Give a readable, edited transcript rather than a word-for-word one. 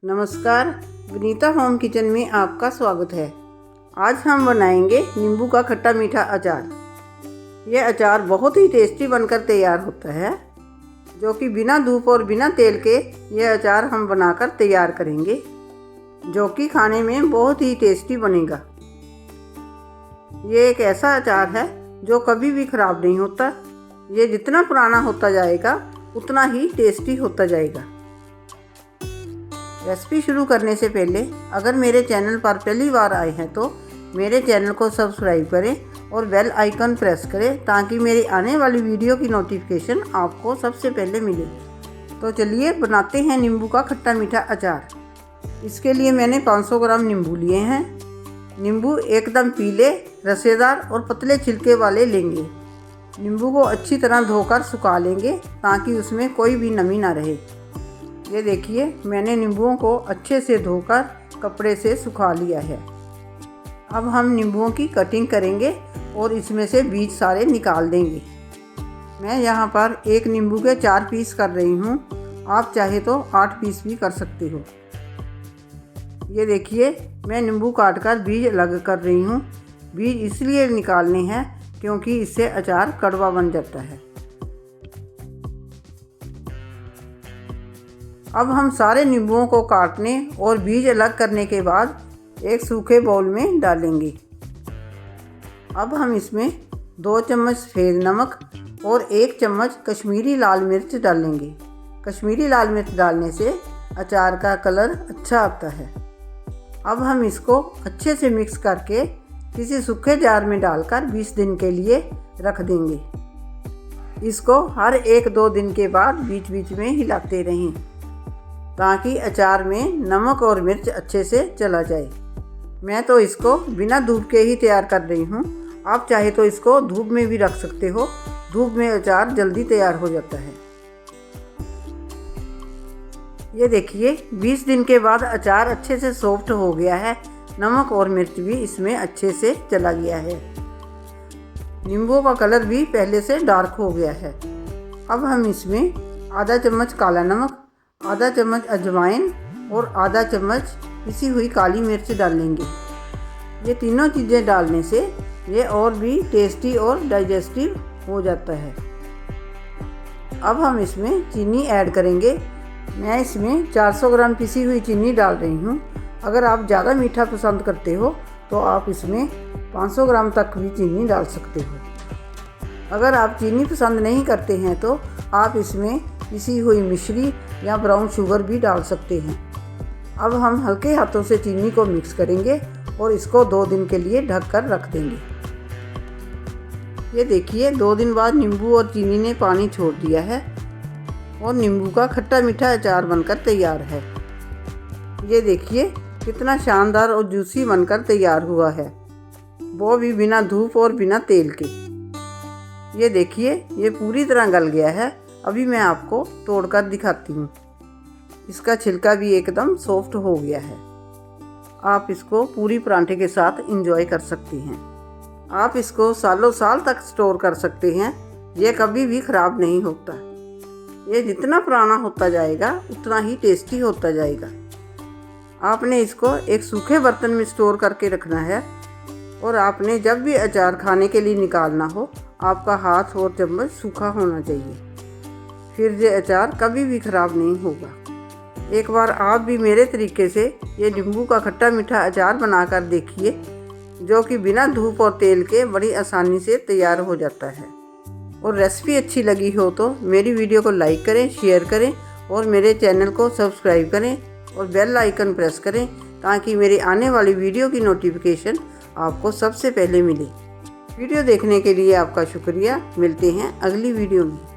नमस्कार, Vinita home kitchen में आपका स्वागत है। आज हम बनाएंगे नींबू का खट्टा मीठा अचार। यह अचार बहुत ही टेस्टी बनकर तैयार होता है, जो कि बिना धूप और बिना तेल के यह अचार हम बनाकर तैयार करेंगे, जो कि खाने में बहुत ही टेस्टी बनेगा। ये एक ऐसा अचार है जो कभी भी ख़राब नहीं होता। ये जितना पुराना होता जाएगा उतना ही टेस्टी होता जाएगा। रेसिपी शुरू करने से पहले अगर मेरे चैनल पर पहली बार आए हैं तो मेरे चैनल को सब्सक्राइब करें और बेल आइकन प्रेस करें, ताकि मेरी आने वाली वीडियो की नोटिफिकेशन आपको सबसे पहले मिले। तो चलिए बनाते हैं नींबू का खट्टा मीठा अचार। इसके लिए मैंने 500 ग्राम नींबू लिए हैं। नींबू एकदम पीले, रसेदार और पतले छिलके वाले लेंगे। नींबू को अच्छी तरह धोकर सुखा लेंगे ताकि उसमें कोई भी नमी ना रहे। ये देखिए, मैंने नींबुओं को अच्छे से धोकर कपड़े से सुखा लिया है। अब हम नींबुओं की कटिंग करेंगे और इसमें से बीज सारे निकाल देंगे। मैं यहाँ पर एक नींबू के 4 पीस कर रही हूँ। आप चाहे तो 8 पीस भी कर सकते हो। ये देखिए, मैं नींबू काट कर बीज अलग कर रही हूँ। बीज इसलिए निकालने हैं क्योंकि इससे अचार कड़वा बन जाता है। अब हम सारे नींबुओं को काटने और बीज अलग करने के बाद एक सूखे बाउल में डालेंगे। अब हम इसमें 2 चम्मच सफ़ेद नमक और 1 चम्मच कश्मीरी लाल मिर्च डालेंगे। कश्मीरी लाल मिर्च डालने से अचार का कलर अच्छा आता है। अब हम इसको अच्छे से मिक्स करके किसी सूखे जार में डालकर 20 दिन के लिए रख देंगे। इसको हर 1-2 दिन के बाद बीच बीच में हिलाते रहें, ताकि अचार में नमक और मिर्च अच्छे से चला जाए। मैं तो इसको बिना धूप के ही तैयार कर रही हूँ। आप चाहे तो इसको धूप में भी रख सकते हो। धूप में अचार जल्दी तैयार हो जाता है। ये देखिए, 20 दिन के बाद अचार अच्छे से सॉफ्ट हो गया है। नमक और मिर्च भी इसमें अच्छे से चला गया है। नींबू का कलर भी पहले से डार्क हो गया है। अब हम इसमें आधा चम्मच काला नमक, आधा चम्मच अजवाइन और आधा चम्मच पिसी हुई काली मिर्च डालेंगे। ये तीनों चीज़ें डालने से ये और भी टेस्टी और डाइजेस्टिव हो जाता है। अब हम इसमें चीनी ऐड करेंगे। मैं इसमें 400 ग्राम पिसी हुई चीनी डाल रही हूँ। अगर आप ज़्यादा मीठा पसंद करते हो तो आप इसमें 500 ग्राम तक भी चीनी डाल सकते हो। अगर आप चीनी पसंद नहीं करते हैं तो आप इसमें पिसी हुई मिश्री या ब्राउन शुगर भी डाल सकते हैं। अब हम हल्के हाथों से चीनी को मिक्स करेंगे और इसको 2 दिन के लिए ढककर रख देंगे। ये देखिए, 2 दिन बाद नींबू और चीनी ने पानी छोड़ दिया है और नींबू का खट्टा मीठा अचार बनकर तैयार है। ये देखिए, कितना शानदार और जूसी बनकर तैयार हुआ है, वो भी बिना धूप और बिना तेल के। ये देखिए, ये पूरी तरह गल गया है। अभी मैं आपको तोड़कर दिखाती हूँ। इसका छिलका भी एकदम सॉफ्ट हो गया है। आप इसको पूरी परांठे के साथ एंजॉय कर सकते हैं। आप इसको सालों साल तक स्टोर कर सकते हैं। ये कभी भी ख़राब नहीं होता। ये जितना पुराना होता जाएगा उतना ही टेस्टी होता जाएगा। आपने इसको एक सूखे बर्तन में स्टोर करके रखना है और आपने जब भी अचार खाने के लिए निकालना हो, आपका हाथ और चम्मच सूखा होना चाहिए। फिर ये अचार कभी भी ख़राब नहीं होगा। एक बार आप भी मेरे तरीके से ये नींबू का खट्टा मीठा अचार बनाकर देखिए, जो कि बिना धूप और तेल के बड़ी आसानी से तैयार हो जाता है। और रेसिपी अच्छी लगी हो तो मेरी वीडियो को लाइक करें, शेयर करें और मेरे चैनल को सब्सक्राइब करें और बेल आइकन प्रेस करें, ताकि मेरी आने वाली वीडियो की नोटिफिकेशन आपको सबसे पहले मिले। वीडियो देखने के लिए आपका शुक्रिया। मिलते हैं अगली वीडियो में।